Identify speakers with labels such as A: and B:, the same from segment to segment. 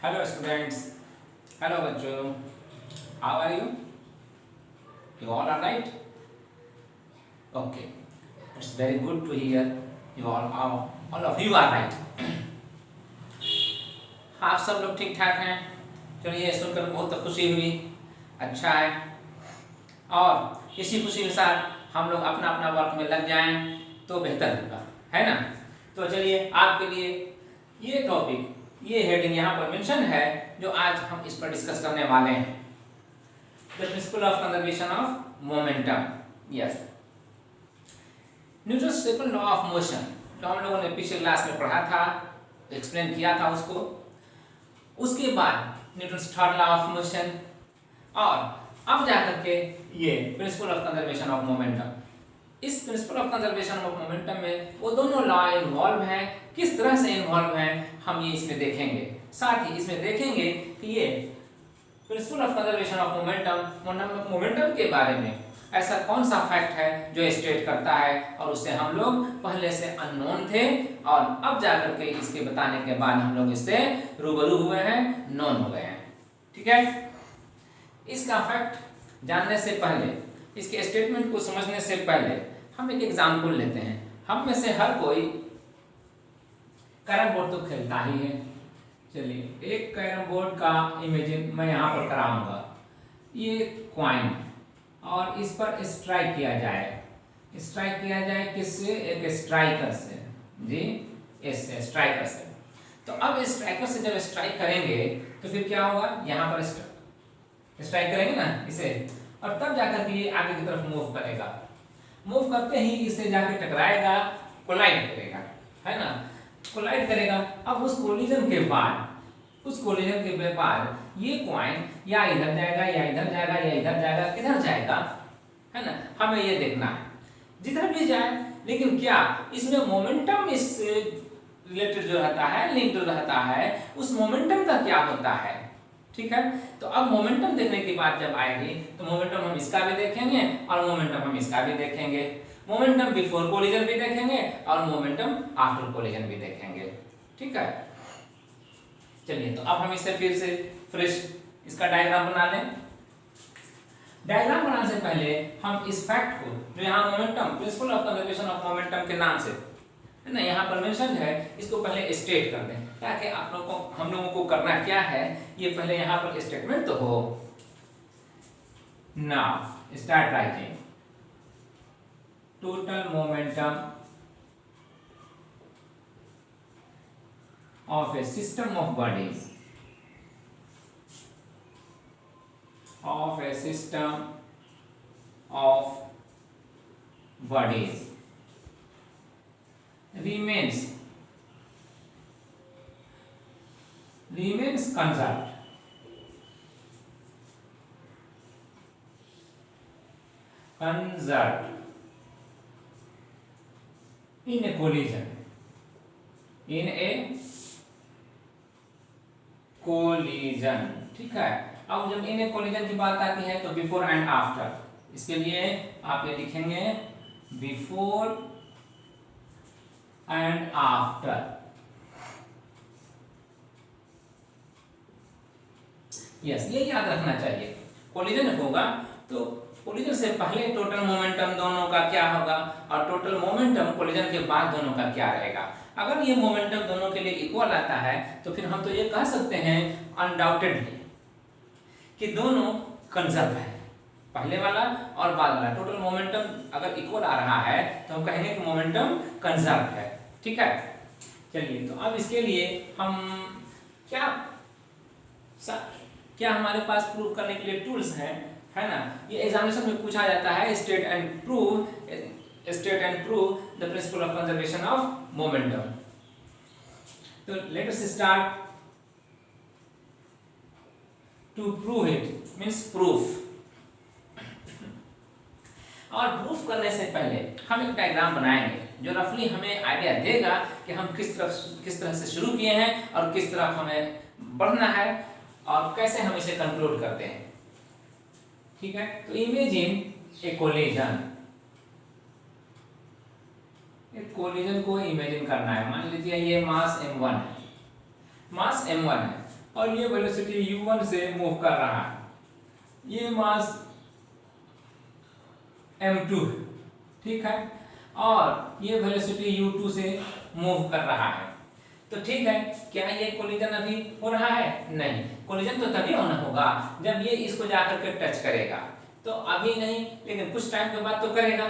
A: Hello students, hello बच्चों, how are you? You all are right? Okay, it's very good to hear you all of you are right. आप सब लोग ठीक ठाक हैं? चलिए, सुनकर बहुत खुशी हुई, अच्छा है। और इसी खुशी के साथ हम लोग अपना अपना वर्क में लग जाएं तो बेहतर होगा, है ना? तो चलिए, आपके लिए ये टॉपिक, ये हेडिंग यहाँ पर मेंशन है जो आज हम इस पर डिस्कस करने वाले हैं, the principle of conservation of momentum. Yes, Newton's second law of motion जो हम लोगों ने पिछले क्लास में पढ़ा था, एक्सप्लेन किया था उसको। उसके बाद Newton's third law of motion, और अब जाकर के ये principle of conservation of momentum. इस principle of conservation of momentum में वो दोनों लॉ इन्वॉल्व हैं, किस तरह से इन्वॉल्व हैं हम ये इसमें देखेंगे। साथ ही इसमें देखेंगे कि ये principle of conservation of momentum के बारे में ऐसा कौन सा फैक्ट है जो स्टेट करता है और उससे हम लोग पहले से अननोन थे और अब जाकर के इसके बताने के बाद हम लोग इससे रूबरू हुए हैं, नोन हो गए हैं। ठीक है, इसका फैक्ट जानने से पहले, इसके स्टेटमेंट को समझने से पहले हम एक एग्जाम्पल लेते हैं। हम में से हर कोई कैरम बोर्ड तो खेलता ही है। चलिए, एक कैरम बोर्ड का इमेजिन मैं यहाँ पर कराऊंगा। ये क्वाइन, और इस पर स्ट्राइक किया जाए। स्ट्राइक किया जाए किससे? एक स्ट्राइकर से। जी, इससे, स्ट्राइकर से। तो अब स्ट्राइकर से जब स्ट्राइक करेंगे तो फिर क्या होगा? यहाँ पर स्ट्राइक करेंगे ना इसे, और तब जाकर के ये आगे की तरफ मूव करेगा। मूव करते ही इसे जाके टकराएगा, कोलाइड करेगा, है ना? कोलाइड करेगा। अब उस कोलिजन के बाद ये कॉइन या इधर जाएगा या इधर जाएगा या इधर जाएगा, किधर जाएगा, है ना? हमें ये देखना है, जिधर भी जाए। लेकिन क्या इसमें मोमेंटम इससे रिलेटेड जो रहता है, लिंक्ड रहता है, उस मोमेंटम का क्या होता है? ठीक है, तो अब मोमेंटम देखने की बात जब आएगी तो मोमेंटम हम इसका भी देखेंगे और मोमेंटम हम इसका भी देखेंगे। मोमेंटम बिफोर कोलिजन भी देखेंगे और मोमेंटम आफ्टर कोलिजन भी देखेंगे। ठीक है, चलिए, तो अब हम इसे फिर से फ्रेश इसका डायग्राम बना लें। डायग्राम बनाने से पहले हम इस फैक्ट को, जो यहाँ momentum, principal of conservation of momentum के नाम से है ना यहाँ पर मेंशन है, इसको पहले स्टेट कर दें, ताकि आप लोगों को, हम लोगों को करना क्या है, ये पहले यहाँ पर स्टेटमेंट तो हो। Now start writing total momentum of a system of bodies, remains conserved in a collision, ठीक है। अब जब इन कोलिजन की बात आती है तो बिफोर एंड आफ्टर, इसके लिए आप ये लिखेंगे बिफोर एंड आफ्टर। यस, ये याद रखना चाहिए। कोलिजन होगा तो कोलिजन से पहले टोटल मोमेंटम दोनों का क्या होगा और टोटल मोमेंटम कोलिजन के बाद दोनों का क्या रहेगा। अगर ये मोमेंटम दोनों के लिए इक्वल आता है तो फिर हम तो ये कह सकते हैं अनडाउटेडली कि दोनों कंजर्व है, पहले वाला और बाद वाला। टोटल मोमेंटम अगर इक्वल आ रहा है तो हम कहेंगे कि मोमेंटम कंजर्व है। ठीक है, चलिए, तो अब इसके लिए हम क्या हमारे पास प्रूव करने के लिए टूल्स हैं, है ना? ये एग्जामिनेशन में पूछा जाता है, state and prove the principle of conservation of momentum. तो let us start to prove it, means proof. और प्रूफ करने से पहले हम एक डायग्राम बनाएंगे जो रफली हमें आइडिया देगा कि हम किस तरह से शुरू किए हैं और किस तरफ हमें बढ़ना है और कैसे हम इसे कंक्लूड करते हैं। ठीक है, तो इमेजिन ए कोलिजन। एक कोलिजन को इमेजिन करना है। मान लीजिए ये मास m1 है, मास m1 है और ये वेलोसिटी u1 से मूव कर रहा है, ये मास m2, ठीक है, और ये वेलोसिटी u2 से मूव कर रहा है। तो ठीक है, क्या ये कोलिजन अभी हो रहा है? नहीं, कोलिजन तो तभी होना होगा जब ये इसको जाकर के टच करेगा, तो अभी नहीं, लेकिन कुछ टाइम के बाद तो करेगा।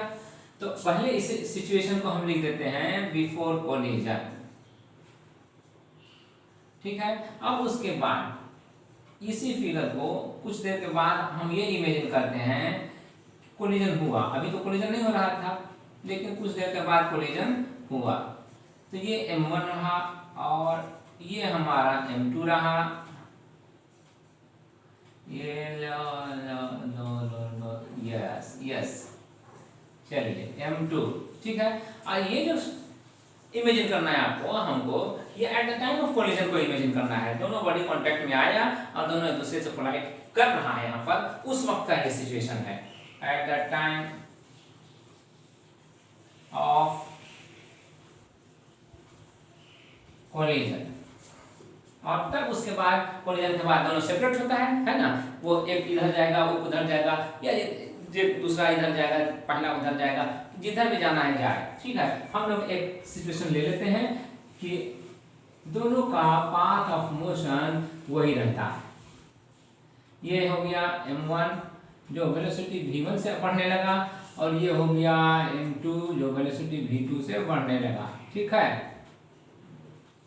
A: तो पहले इस सिचुएशन को हम लिख देते हैं बिफोर कोलिजन, ठीक है। अब उसके बाद इसी फिगर को कुछ देर के बाद हम ये इमेजिन करते हैं कोलिजन हुआ, अभी तो कोलिजन नहीं हो रहा था, लेकिन कुछ देर के बाद कोलिजन हुआ। तो ये m1 रहा और ये हमारा m2 रहा, ये यस यस, चलिए m2, ठीक है। और ये जो इमेजिन करना है आपको, हमको ये at the time of collision को इमेजिन करना है, दोनों बॉडी कांटेक्ट में आया और दोनों एक दूसरे से कोलाइड कर रहा है, यहाँ पर उस वक्त का ये सिचुएशन है, at the time of collision. और तब उसके बाद कोलिजन के बाद दोनों सेपरेट होता है ना, वो एक इधर जाएगा, वो उधर जाएगा, या दूसरा इधर जाएगा, पहला उधर जाएगा, जिधर भी जाना है जाए, ठीक है। हम लोग एक सिचुएशन ले लेते हैं कि दोनों का पाथ ऑफ मोशन वही रहता है। ये हो गया m1 जो वेलोसिटी v1 से बढ़ने लगा, और ये हो गया m2 जो वेलोसिटी v2 से बढ़ने लगा, ठीक है।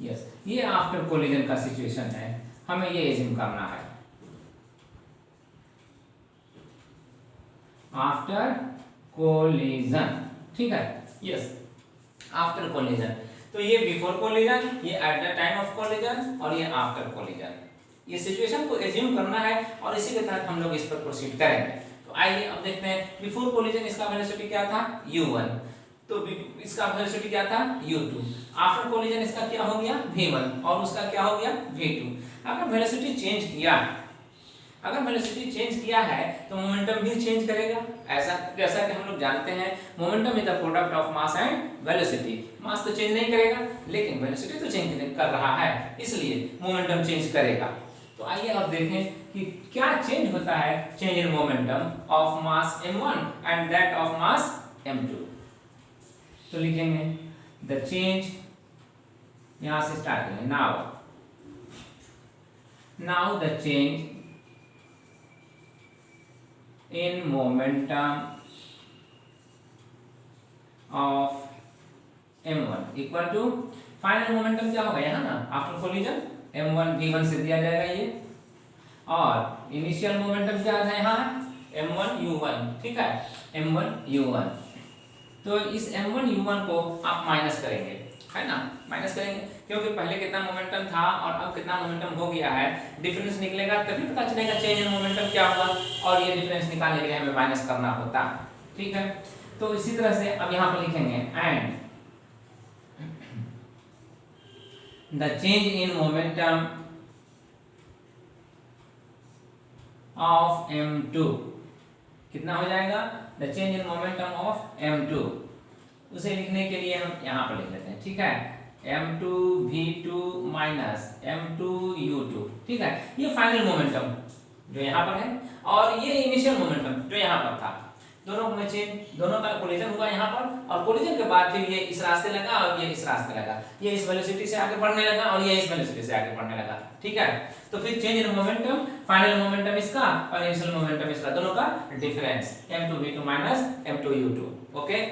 A: यस, ये आफ्टर कोलिजन का सिचुएशन है, हमें ये एज्यूम करना है, आफ्टर कोलिजन, ठीक है। Yes, after collision. तो ये बिफोर कोलिजन, ये at the time of collision, और ये आफ्टर कोलिजन। ये सिचुएशन को एज्यूम करना है और इसी के तहत हम लोग इस पर प्रोसीड करेंगे। तो आइए अब देखते हैं, बिफोर कोलिजन इसका वेलोसिटी क्या था? u1, तो इसका वेलोसिटी क्या था? u2। आफ्टर कोलिजन इसका क्या हो गया? v1, और उसका क्या हो गया? v2। अगर वेलोसिटी चेंज किया, अगर वेलोसिटी चेंज किया है तो मोमेंटम भी चेंज करेगा। ऐसा जैसा कि हम लोग जानते हैं, momentum is the product of mass and velocity. Mass तो चेंज नहीं करेगा, लेकिन वेलोसिटी तो चेंज कर रहा है, इसलिए मोमेंटम चेंज करेगा। तो आइए अब देखें कि क्या चेंज होता है, change in momentum of mass m1 and that of mass m2। तो लिखेंगे द चेंज, यहां से स्टार्ट करेंगे, now the change in momentum of m1 equal to final momentum क्या होगा यहाँ ना, आफ्टर कोलिजन m1 v1 से दिया जाएगा ये, और इनिशियल मोमेंटम क्या है यहाँ m1 u1, ठीक है, m1 u1। तो इस m1 u1 को आप माइनस करेंगे, है ना, माइनस करेंगे, क्योंकि पहले कितना मोमेंटम था और अब कितना मोमेंटम हो गया है, डिफरेंस निकलेगा तभी पता चलेगा चेंज इन मोमेंटम क्या हुआ, और ये डिफरेंस निकालने के लिए हमें माइनस करना होता, ठीक है। तो इसी तरह से अब यहाँ पर लिखेंगे and the change in momentum of m2 कितना हो जाएगा, the change in momentum of m2, उसे लिखने के लिए हम यहाँ पर लिख लेते हैं, ठीक है, m2 v2 minus m2 u2, ठीक है। ये फाइनल मोमेंटम जो यहाँ पर है, और ये इनिशियल मोमेंटम जो यहाँ पर था, दोनों में चेंज, दोनों का कोलिजन हुआ यहाँ पर, और कोलिजन के बाद फिर ये इस रास्ते लगा और ये इस रास्ते लगा, ये इस वेलोसिटी से आगे बढ़ने लगा और ये इस वेलोसिटी से आगे बढ़ने लगा, ठीक है। तो फिर change in momentum, final momentum इसका और इनिशियल मोमेंटम इसका, दोनों का difference m2 v2 minus m2 u2, okay.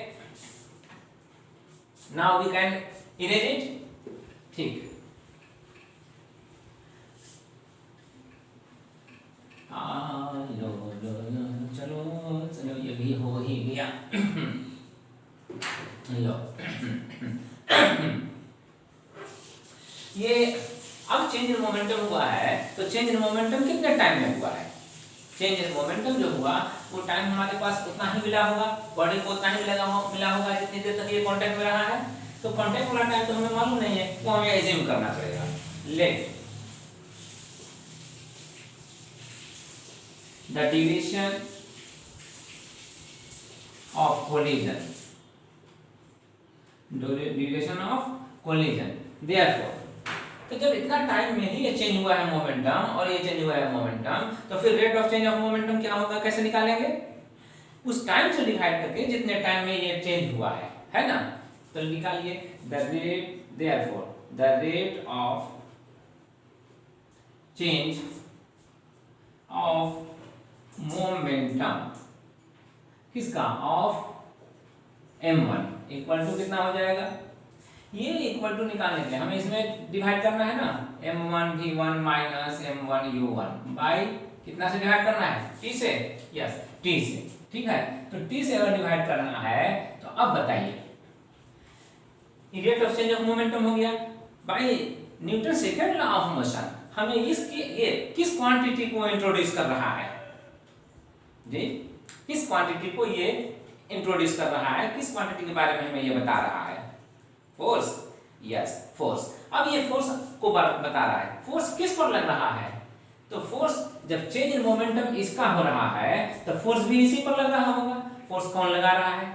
A: Now we can erase it, ठीक। चलो चलो, ये भी हो ही गया, लो ये अब चेंज इन मोमेंटम हुआ है, तो चेंज इन मोमेंटम कितने टाइम में हुआ है, चेंज इन मोमेंटम जो हुआ वो टाइम हमारे पास उतना ही मिला होगा, बॉडी को उतना ही मिला होगा जितनी देर तक ये कांटेक्ट में रहा है। तो कांटेक्ट वाला टाइम तो हमें मालूम नहीं है, वो हमें एज्यूम करना पड़ेगा। Let the duration of collision, duration of collision, therefore तो जब इतना टाइम में ही ये चेंज हुआ है मोमेंटम और ये चेंज हुआ है मोमेंटम, तो फिर rate of change of momentum क्या होगा, कैसे निकालेंगे? उस टाइम से डिवाइड करके जितने टाइम में ये चेंज हुआ है ना। तो निकालिए the rate, therefore the rate of change of momentum किसका, ऑफ m1 इक्वल टू कितना हो जाएगा, ये इक्वल टू निकालने के लिए हमें इसमें डिवाइड करना है ना, m1 v1 minus m1 u1 by कितना से डिवाइड करना है, t से, यस t से, ठीक है। तो t से अगर डिवाइड करना है तो अब बताइए, rate of change of momentum हो गया by Newton second law of motion. हमें इसके ये किस क्वांटिटी को इंट्रोड्यूस कर रहा है जी, किस क्वांटिटी को ये इंट्रोड्यूस कर रहा है, किस क्वांटिटी के बारे में हमें ये बता रहा है, फोर्स, यस फोर्स। अब ये फोर्स को बता रहा है, फोर्स किस पर लग रहा है, तो फोर्स जब चेंज इन मोमेंटम इसका हो रहा है तो फोर्स भी इसी पर लग रहा होगा। फोर्स कौन लगा रहा है,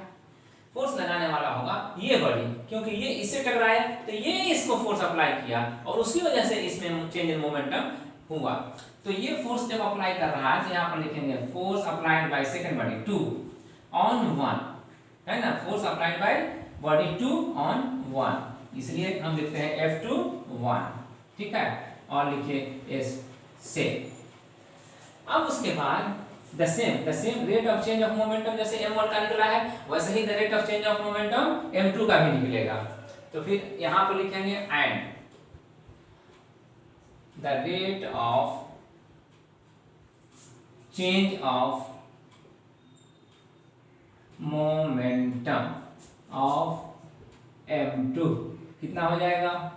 A: फोर्स लगाने वाला होगा ये बॉडी, क्योंकि ये इससे टकराया तो ये इसको फोर्स अप्लाई किया और उसकी वजह से इसमें चेंज इन मोमेंटम हुआ। तो ये फोर्स जब अप्लाई कर रहा है तो यहाँ पर लिखेंगे force applied by second body 2 on 1, है ना, force applied by body 2 on 1, इसलिए हम लिखते हैं F2 1, ठीक है, और लिखिए S से। अब उसके बाद the same rate of change of momentum जैसे m1 का निकला है वैसे ही the rate of change of momentum m2 का भी निकलेगा। तो फिर यहां पर लिखेंगे and the rate of change of momentum of m2 कितना हो जाएगा,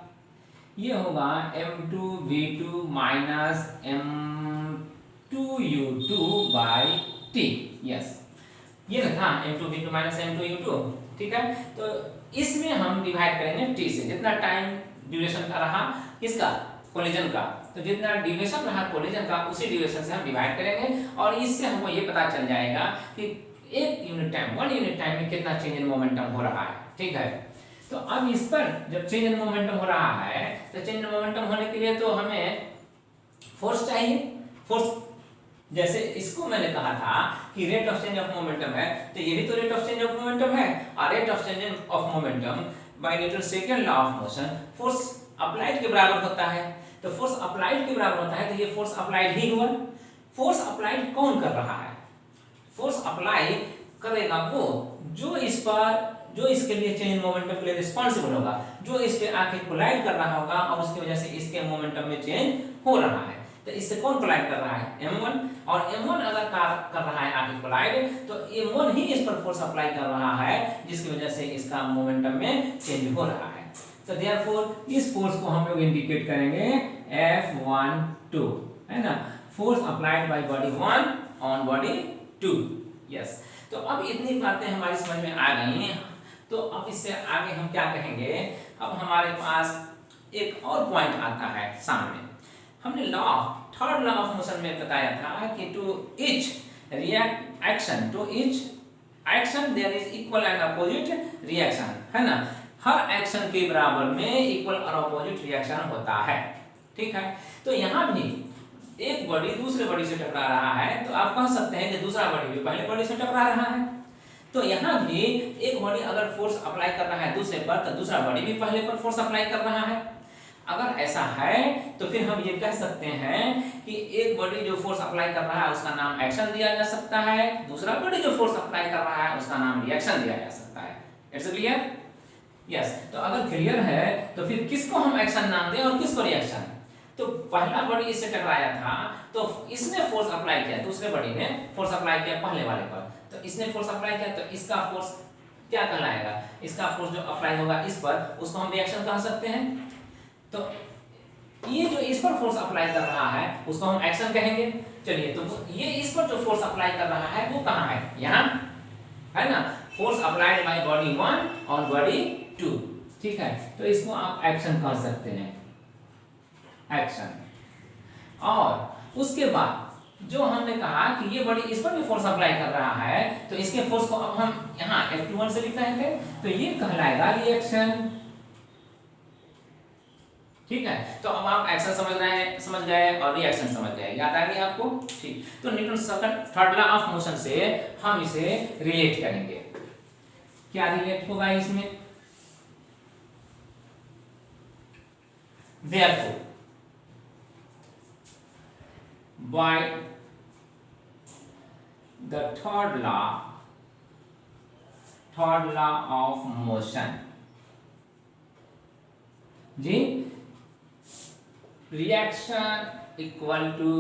A: ये होगा m2 v2 minus m2 u2 by t, yes ये ना था m2 v2 minus m2 u2, ठीक है। तो इसमें हम डिवाइड करेंगे t से, जितना टाइम ड्यूरेशन का रहा किसका, कोलिजन का, तो जितना ड्यूरेशन रहा कोलिजन का उसी ड्यूरेशन से हम डिवाइड करेंगे और इससे हमको ये पता चल जाएगा कि एक यूनिट टाइम 1 यूनिट टाइम में कितना चेंज इन मोमेंटम हो रहा है, ठीक है। तो अब इस पर जब चेंज इन मोमेंटम हो रहा है तो चेंज इन मोमेंटम होने के लिए तो हमें फोर्स चाहिए। फोर्स जैसे इसको मैंने कहा था कि rate of change of momentum है, तो ये भी तो rate of change of momentum है और rate of change of momentum by Newton second law of motion force applied के बराबर होता है। तो फोर्स अप्लाइड के बराबर होता है तो ये फोर्स अप्लाइड ही हुआ। फोर्स अप्लाइड कौन कर रहा है, फोर्स अप्लाई करेगा वो जो इसके लिए चेंज मोमेंटम के लिए रिस्पांसिबल होगा, जो इस पे आके कोलाइड कर रहा होगा और उसकी वजह से इसके मोमेंटम में चेंज हो रहा है। तो इससे कौन कोलाइड कर रहा है, m1, और m1 अगर कर रहा है आके कोलाइड तो m1 ही इस पर फोर्स अप्लाई कर रहा है जिसकी वजह से इसका मोमेंटम में चेंज हो रहा है। तो देयरफॉर इस फोर्स को हम लोग इंडिकेट करेंगे F12, है ना, force applied by body 1 on body 2, yes. तो अब इतनी बातें हमारी समझ में आ गई। तो अब इससे आगे हम क्या कहेंगे, अब हमारे पास एक और पॉइंट आता है सामने। हमने law third law of motion में बताया था कि to each action there is equal and opposite reaction, है ना, हर एक्शन के बराबर में इक्वल और अपोजिट रिएक्शन होता है, ठीक है। तो यहाँ भी एक बॉडी दूसरे बॉडी से टकरा रहा है तो आप कह सकते हैं कि दूसरा बॉडी भी पहले बॉडी से टकरा रहा है। तो यहाँ भी एक बॉडी अगर फोर्स अप्लाई कर रहा है दूसरे पर तो दूसरा बॉडी भी पहले पर फोर्स अप्लाई कर रहा है। अगर ऐसा है तो फिर हम ये कह सकते हैं कि एक बॉडी जो फोर्स अप्लाई कर रहा है उसका नाम एक्शन दिया जा सकता है, दूसरा बॉडी जो फोर्स अप्लाई कर रहा है उसका नाम रिएक्शन दिया जा सकता है। It's clear, yes. तो अगर क्लियर है तो फिर किसको हम एक्शन नाम दें और किसको रिएक्शन। तो पहला बॉडी इससे टकराया था तो इसने फोर्स अप्लाई किया, दूसरे बॉडी ने फोर्स अप्लाई किया पहले वाले पर, तो इसने फोर्स अप्लाई किया तो इसका फोर्स क्या कहलाएगा, इसका फोर्स जो अप्लाई होगा इस पर उसको हम रिएक्शन कह सकते हैं। तो ये जो इस पर फोर्स अप्लाई कर रहा है उसको हम एक्शन कहेंगे। चलिए, तो ये इस पर जो फोर्स अप्लाई कर रहा है वो कहाँ है, यहाँ है ना, force applied by body 1 on body 2, ठीक है। तो इसको आप एक्शन कह सकते हैं, एक्शन। और उसके बाद जो हमने कहा कि ये बॉडी इस पर भी फोर्स अप्लाई कर रहा है तो इसके फोर्स को अब हम यहाँ F21 से लिख रहे थे तो ये कहलाएगा रिएक्शन। ठीक है, तो अब आप एक्शन समझ गए और रिएक्शन समझ गए, याद आ गई आपको। ठीक, तो Newton second third law of motion से हम इसे रिलेट करेंगे। क्या रिलेट होगा इसमें? Therefore, by the third law of motion, जी, रिएक्शन इक्वल टू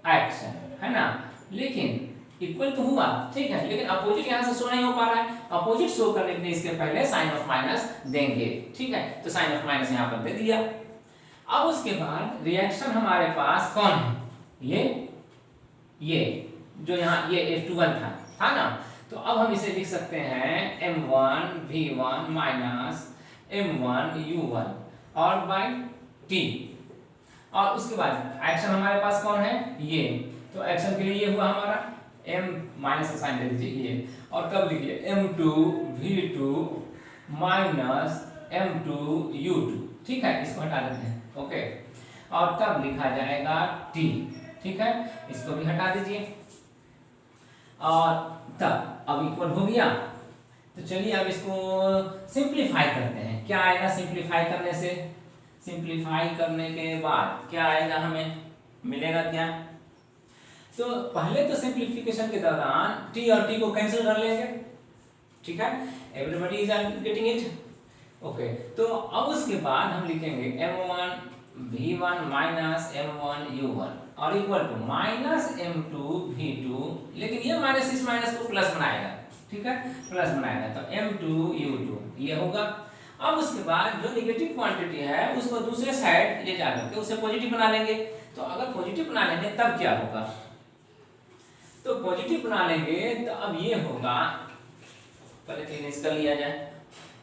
A: एक्शन, है ना, लेकिन इक्वल तो हुआ, ठीक है, लेकिन अपोजिट यहां से शो नहीं हो पा रहा है। अपोजिट शो करने के लिए इसके पहले साइन ऑफ माइनस देंगे, ठीक है, तो साइन ऑफ माइनस यहां पर दे दिया। अब उसके बाद रिएक्शन हमारे पास कौन है? ये जो यहाँ ये F21 था ना, तो अब हम इसे लिख सकते हैं M1 V1 minus M1 U1 और बाय T। और उसके बाद एक्शन हमारे पास कौन है? ये, तो एक्शन के लिए ये हुआ हमारा M माइनस का साइन दे दीजिए ये, और कब लिखिए M2 V2 minus M2 U2, ठीक है, इसको हटा देते हैं, ओके, और तब लिखा जाएगा T, ठीक है, इसको भी हटा दीजिए, और तब अब इक्वल हो गया। तो चलिए अब इसको सिंप्लीफाई करते हैं। क्या आएगा सिंप्लीफाई करने से? सिंप्लीफाई करने के बाद क्या आएगा, हमें मिलेगा क्या? तो पहले तो सिंप्लीफिकेशन के दौरान T और T को कैंसिल कर लेंगे, ठीक है, everybody is getting it, okay. तो अब उसके बाद हम लिखेंगे M1 V1 minus M1 U1 और equal to minus M2 V2, लेकिन ये माइनस इस माइनस को प्लस बनाएगा, ठीक है, प्लस बनाएगा, तो M2 U2 ये होगा। अब उसके बाद जो नेगेटिव क्वांटिटी है उसको दूसरे साइड ले जा करके उसे पॉजिटिव बना लेंगे। तो अगर पॉजिटिव बना लेंगे तब क्या होगा? तो पॉजिटिव बना लेंगे तो अब ये होगा, पहले क्लीनिश कर लिया जाए,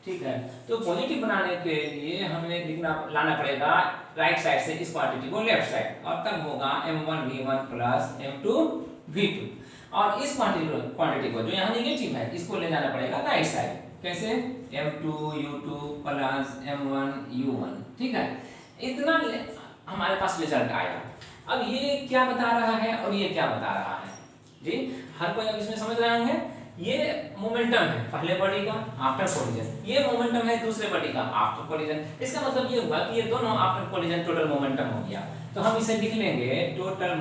A: ठीक है, तो पॉजिटिव बनाने के लिए हमें लाना पड़ेगा राइट साइड से इस क्वांटिटी को लेफ्ट साइड, और तब होगा M1 V1 plus M2 V2, और इस क्वांटिटी को जो यहाँ नेगेटिव है इसको ले जाना पड़ेगा राइट साइड। कैसे? M2 U2 plus M1 U1, ठीक है, इतना हमारे पास रिजल्ट आया। अब ये क्या बता रहा है और ये क्या बता रहा है जी? हर कोई अब इसमें समझ रहे होंगे। ये मोमेंटम है पहले बॉडी का आफ्टर कोलिजन, ये मोमेंटम है दूसरे बॉडी का आफ्टर कोलिजन। इसका मतलब ये हुआ कि ये दोनों आफ्टर कोलिजन टोटल मोमेंटम हो गया। तो हम इसे लिख लेंगे टोटल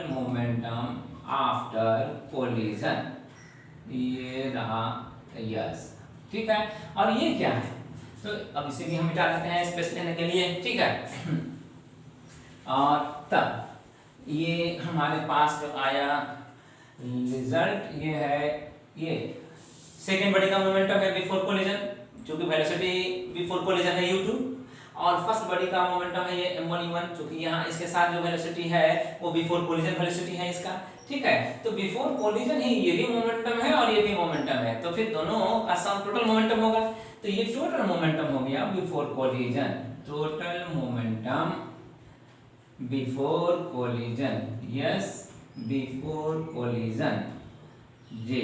A: मोमेंटम आफ्टर कोलिजन, ये रहा यस, ठीक है। और ये क्या है? तो अब इसे भी हम मिटा देते हैं स्पेस लेने के लिए, ठीक है। और तब ये हमारे पास जो आया रिजल्ट ये है, ये सेकेंड बॉडी का मोमेंटम है बिफोर कोलिजन, जो कि वेलोसिटी बिफोर कोलिजन है u2, और फर्स्ट बॉडी का मोमेंटम है ये m1 u1, जो कि यहाँ इसके साथ जो वेलोसिटी है वो बिफोर कोलिजन वेलोसिटी है इसका, ठीक है। तो बिफोर कोलिजन ही ये भी मोमेंटम है और ये भी मोमेंटम है, तो फिर दोनों का सम टोटल मोमेंटम होगा। तो ये टोटल मोमेंटम हो गया before collision, total momentum before collision, yes before collision जे।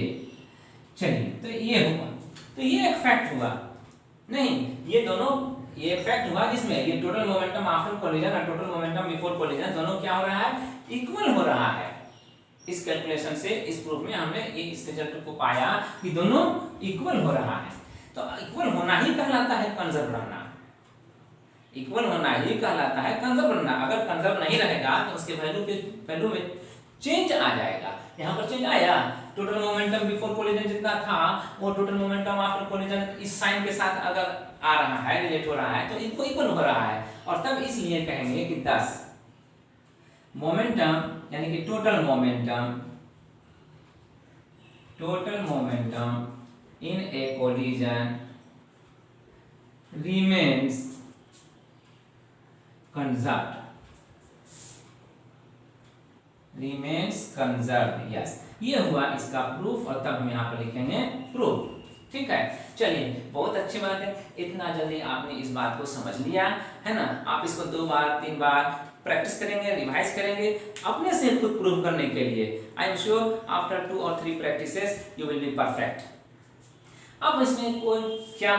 A: चलिए तो ये हुआ, तो ये एक फैक्ट हुआ नहीं, ये दोनों ये एक फैक्ट हुआ जिसमें ये टोटल मोमेंटम आफ्टर कोलिजन और टोटल मोमेंटम बिफोर कोलिजन दोनों क्या हो रहा है? इक्वल हो रहा है। इस कैलकुलेशन से इस प्रूफ में हमने ये इस रिजल्ट को पाया कि दोनों इक्वल हो रहा है। तो इक्वल होना ही कहलाता है कंजर्व रहना, इक्वल होना ही कहलाता है कंजर्व रहना। अगर कंजर्व नहीं रहेगा तो उसके वैल्यू में चेंज आ जाएगा। यहाँ पर चेंज आया, टोटल मोमेंटम बिफोर कोलिजन जितना था वो टोटल मोमेंटम आफ्टर कोलिजन इस साइन के साथ अगर आ रहा है, रिलेट हो रहा है, तो इनको इक्वल हो रहा है। और तब इसलिए कहेंगे कि 10 मोमेंटम यानी कि टोटल मोमेंटम इन ए कोलिजन remains conserved, यस, ये हुआ इसका प्रूफ। और तब हम यहाँ पर लिखेंगे प्रूफ, ठीक है। चलिए बहुत अच्छी बात है, इतना जल्दी आपने इस बात को समझ लिया है ना। आप इसको 2 बार 3 बार प्रैक्टिस करेंगे, रिवाइज करेंगे अपने से खुद प्रूव करने के लिए। आई एम श्योर आफ्टर 2 और 3 practices you will be perfect. अब इसमें कोई क्या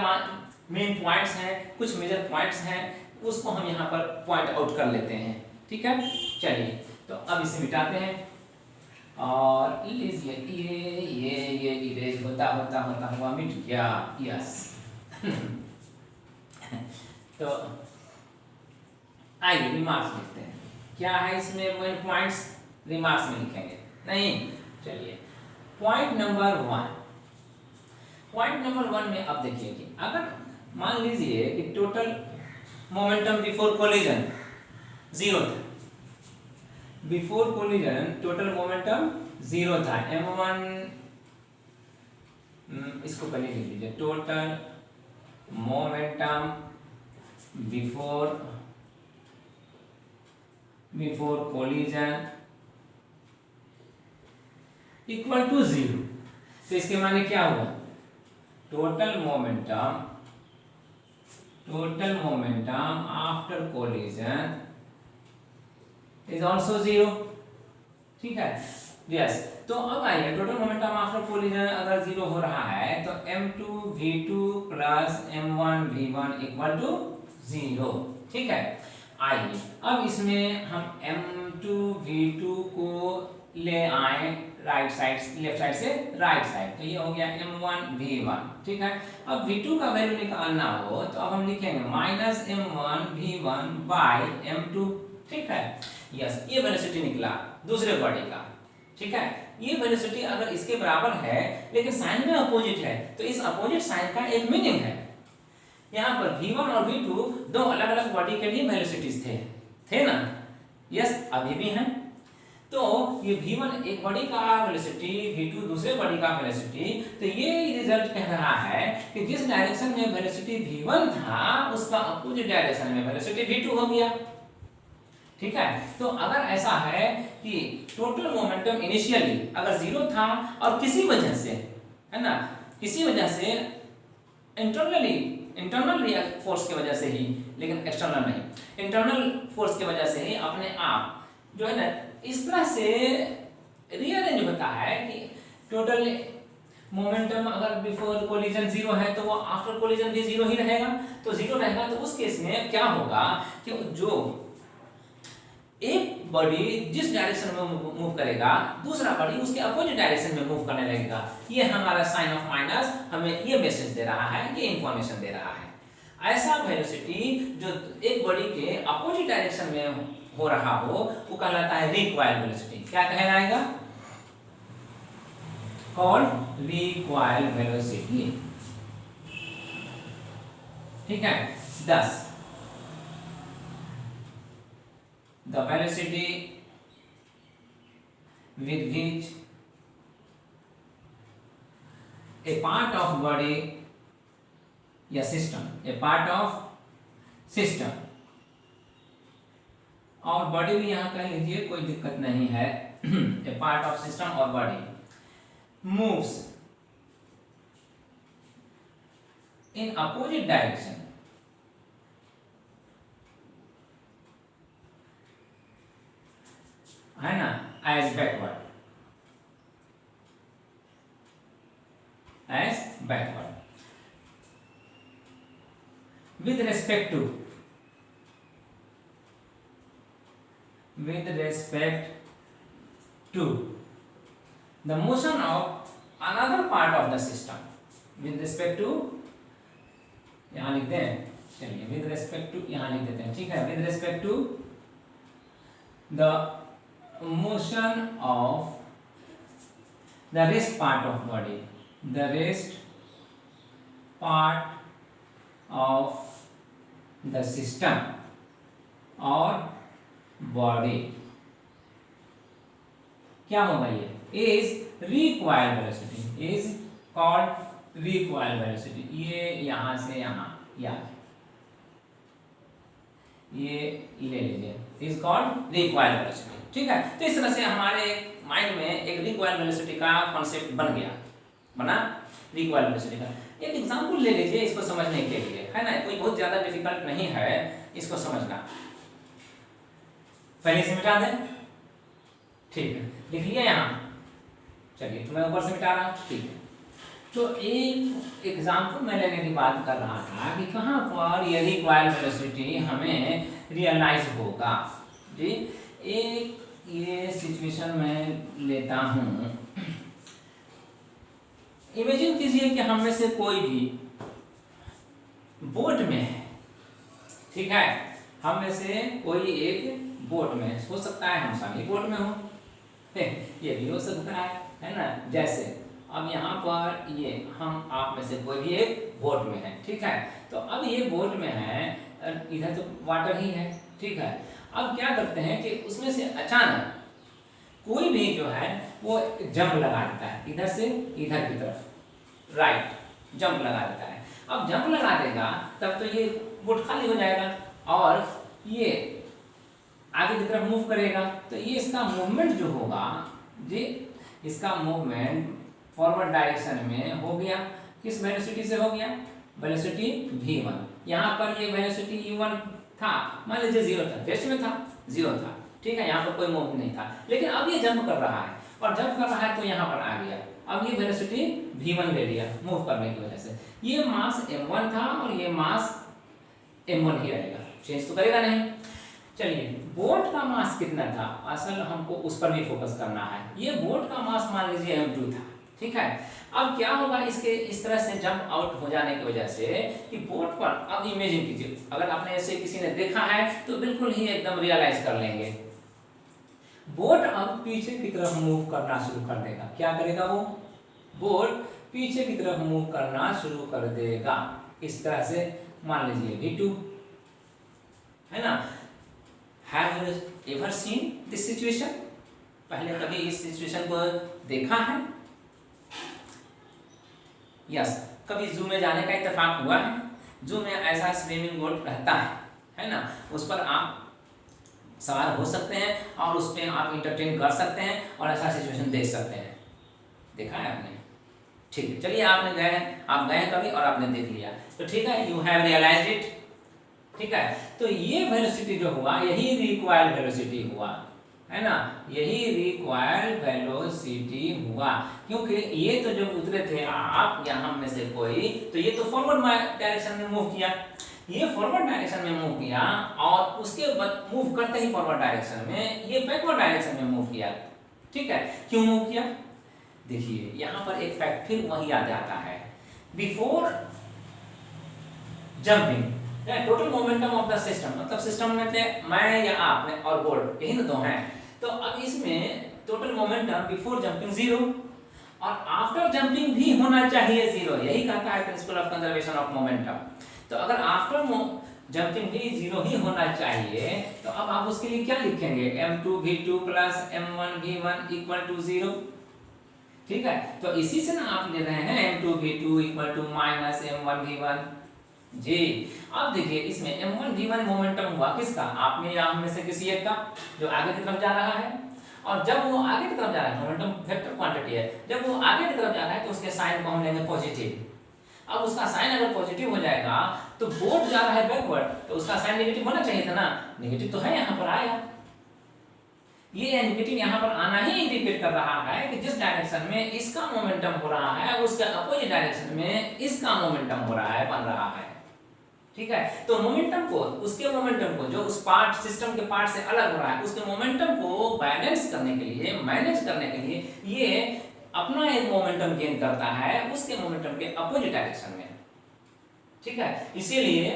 A: मेन पॉइंट्स हैं, कुछ मेजर पॉइंट्स हैं, उसको हम यहाँ पर पॉइंट आउट कर लेते हैं। ठीक है, चलिए तो अब इसे मिटाते हैं और लीजिए ये इरेज होता होता होता हुआ मिट गया। यस तो आइए रिमार्क्स लिखते हैं। क्या है इसमें मेन पॉइंट्स, रिमार्क्स में लिखेंगे नहीं। चलिए पॉइंट नंबर 1, पॉइंट नंबर 1 में अब देखिए कि अगर मान लीजिए कि टोटल मोमेंटम बिफोर कोलिजन 0 था, बिफोर कोलिजन टोटल मोमेंटम 0 था, m1 इसको पहले लिख लीजिए, total momentum before collision equal to 0। तो इसके माने क्या हुआ, total momentum after collision is also 0। ठीक है, यस। तो अब आइए टोटल मोमेंटम आफ्टर कोलिजन अगर 0 हो रहा है तो m2 v2 plus m1 v1 equal to 0। ठीक है, आइए अब इसमें हम m2 v2 को ले आए राइट साइड, लेफ्ट साइड से राइट साइड, तो ये हो गया m1 v1। ठीक है, अब v2 का वैल्यू निकालना हो तो अब हम लिखेंगे minus m1 v1 by m2। ठीक है, यस, ये वेलोसिटी निकला दूसरे बॉडी का। ठीक है, ये वेलोसिटी अगर इसके बराबर है लेकिन साइन में अपोजिट है, तो इस अपोजिट साइन का एक मीनिंग है। यहाँ पर v1 और v2 दो अलग अलग बॉडी के लिए वेलोसिटीज थे ना। यस, अभी भी हैं। तो ये v1 एक बॉडी का वेलोसिटी, v2 दूसरे बॉडी का वेलोसिटी, तो ये रिजल्ट कह रहा है कि जिस डायरेक्शन में वेलोसिटी v1 था उसका अपोजिट डायरेक्शन में वेलोसिटी v2 हो गया। ठीक है, तो अगर ऐसा है कि टोटल मोमेंटम इनिशियली अगर 0 था और किसी वजह से, है ना, किसी वजह से इंटरनल फोर्स की वजह से ही, लेकिन एक्सटर्नल नहीं, इंटरनल फोर्स की वजह से ही अपने आप जो है ना इस तरह से रीअरेंज होता है कि टोटल मोमेंटम अगर बिफोर कोलिजन 0 है तो वो आफ्टर कोलिजन भी 0 ही रहेगा। तो 0 रहेगा तो उस केस में क्या होगा कि जो एक बॉडी जिस डायरेक्शन में मूव करेगा दूसरा बॉडी उसके अपोजिट डायरेक्शन में मूव करने लगेगा। ये हमारा साइन ऑफ माइनस हमें ये मैसेज दे रहा है, ये इंफॉर्मेशन दे रहा है। ऐसा वेलोसिटी जो एक बॉडी के अपोजिट डायरेक्शन में हो रहा हो वो कहलाता है रिकॉइल वेलोसिटी। क्या कहलाएगा, कॉल्ड रिकॉइल वेलोसिटी। ठीक है, 10 the velocity with which a part of body या system, a part of system, और बॉडी भी यहाँ कह लीजिए, कोई दिक्कत नहीं है, a part of system और body moves in opposite direction, है ना, as backward with respect to the motion of another part of the system, with respect to यहाँ लिखते हैं, चलिए with respect to यहाँ लिख देते हैं। ठीक है, with respect to the motion of the rest part of body, the rest part of the system और body, क्या होगा, ये is recoil velocity, is called recoil velocity। ये यहाँ से यहाँ या ये ले लीजिए, is called recoil velocity। ठीक है, तो इस तरह से हमारे माइंड में एक रिकॉइल वेलोसिटी का कॉन्सेप्ट बना रिकॉइल वेलोसिटी का। एक एग्जांपल ले लीजिए इसको समझने के लिए, है ना, कोई बहुत ज्यादा डिफिकल्ट नहीं है इसको समझना। पहले से मिटा दें, ठीक है, लिख लिया यहाँ, चलिए तो मैं ऊपर से मिटा रहा हूँ। ठीक है, तो एक एग्जाम्पल मैं लेने की बात कर रहा था कि कहाँ पर ये रिक्वायर्ड वेलोसिटी हमें रियलाइज होगा जी। एक ये सिचुएशन मैं लेता हूँ। इमेजिन कीजिए कि हम में से कोई भी बोट में है, ठीक है, हम में से कोई एक बोट में हो सकता है, हम सभी बोट में हो, ये भी हो सकता है ना। जैसे अब यहाँ पर ये हम आप में से कोई भी एक बोट में है, ठीक है। तो अब ये बोट में है, इधर तो वाटर ही है, ठीक है। अब क्या करते हैं कि उसमें से अचानक कोई भी जो है वो जंप लगा देता है, इधर से इधर की तरफ, राइट, जंप लगा देता है। अब जंप लगा देगा तब तो ये बोट खाली हो जाएगा और ये आगे की तरफ मूव करेगा। तो ये इसका मूवमेंट जो होगा जी, इसका मूवमेंट फॉरवर्ड डायरेक्शन में हो गया। किस वेलोसिटी से हो गया? Velocity v1। यहाँ पर ये वेलोसिटी u1 था, मान लीजिए 0 था, रेस्ट में था, 0 था, ठीक है, यहाँ पर कोई मूव नहीं था। लेकिन अब ये जंप कर रहा है और जंप कर रहा है तो यहाँ पर आ गया। अब ये वेलोसिटी v1 ले लिया मूव करने की वजह से। ये मास m1 था और ये मास m1 ही रहेगा, चेंज तो करेगा नहीं। चलिए, बोट का मास कितना था, असल हमको उस पर भी फोकस करना है। ये बोट का मास मान लीजिए m2 था, ठीक है। अब क्या होगा, इसके इस तरह से जंप आउट हो जाने की वजह से कि बोट पर, अब इमेजिन कीजिए, अगर आपने ऐसे किसी ने देखा है तो बिल्कुल ही एकदम रियलाइज कर लेंगे। बोट अब पीछे की तरफ मूव करना शुरू कर देगा। क्या करेगा वो? बोट पीछे की तरफ मूव करना शुरू कर देगा, इस तरह से। मान लीजिए v2 है ना। Have you ever seen this situation? पहले कभी इस सिचुएशन को देखा है? यस, कभी जू में जाने का इत्तेफाक हुआ है। जू में ऐसा स्विमिंग बोट रहता है ना, उस पर आप सवार हो सकते हैं और उस पर आप इंटरटेन कर सकते हैं और ऐसा सिचुएशन देख सकते हैं। देखा है आपने? ठीक है, चलिए, आप गए कभी और आपने देख लिया, तो ठीक है, यू हैव रियलाइज्ड इट, ठीक है। तो ये वेलोसिटी जो हुआ, यही रिक्वायर्ड वेलोसिटी हुआ, है ना, यही रिक्वायर्ड वेलोसिटी हुआ। क्योंकि ये तो जब उतरे थे आप यहाँ में से कोई, तो ये तो फॉरवर्ड डायरेक्शन में मूव किया, ये फॉरवर्ड डायरेक्शन में मूव किया और उसके बाद मूव करते ही फॉरवर्ड डायरेक्शन में ये बैकवर्ड डायरेक्शन में मूव किया, ठीक है। क्यों मूव किया? देखिए, यहाँ पर एक फैक्ट फिर वही याद आता है। Before jumping, total momentum of the system, मतलब सिस्टम में थे मैं या आप में और बोर्ड, यही ना दो हैं। तो अब इसमें टोटल मोमेंटम बिफोर जंपिंग 0 और आफ्टर जंपिंग भी होना चाहिए 0, यही कहता है principal of conservation of momentum. तो अगर आफ्टर जंपिंग भी 0 ही होना चाहिए, तो अब आप उसके लिए क्या लिखेंगे? m2 v2 plus m1 v1 equal to 0, ठीक है। तो इसी से ना आप ले रहे हैं m2 v2 equal to minus m1 v1 जी। अब देखिए, इसमें m1 v1 मोमेंटम हुआ किसका? आप में या हम में से किसी एक का, जो आगे की तरफ जा रहा है। और जब वो आगे की तरफ जा रहा है, मोमेंटम वेक्टर क्वांटिटी है, जब वो आगे की तरफ जा रहा है तो उसके साइन को हम लेंगे पॉजिटिव। अब उसका साइन अगर पॉजिटिव हो जाएगा तो बोट जा रहा है बैकवर्ड, तो उसका साइन नेगेटिव होना चाहिए था ना, नेगेटिव तो है, यहाँ पर आया। ये नेगेटिव यहाँ पर आना ही इंडिकेट कर रहा है कि जिस डायरेक्शन में इसका मोमेंटम हो रहा है उसके अपोजिट डायरेक्शन में इसका मोमेंटम हो रहा है, बन रहा है, ठीक है। तो मोमेंटम को, उसके मोमेंटम को जो उस पार्ट, सिस्टम के पार्ट से अलग हो रहा है, उसके मोमेंटम को बैलेंस करने के लिए, मैनेज करने के लिए ये अपना एक मोमेंटम गेन करता है उसके मोमेंटम के अपोजिट डायरेक्शन में, ठीक है। इसीलिए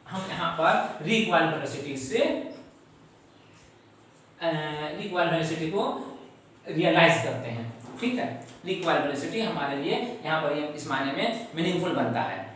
A: हम यहाँ पर रिक्वायर्ड वेलोसिटी से रिक्वायर्ड वेलोसिटी को रियलाइज करते हैं, ठीक है। रिक्वायर्ड वेलोसिटी हमारे लिए यहाँ पर इस मायने में मीनिंगफुल बनता है।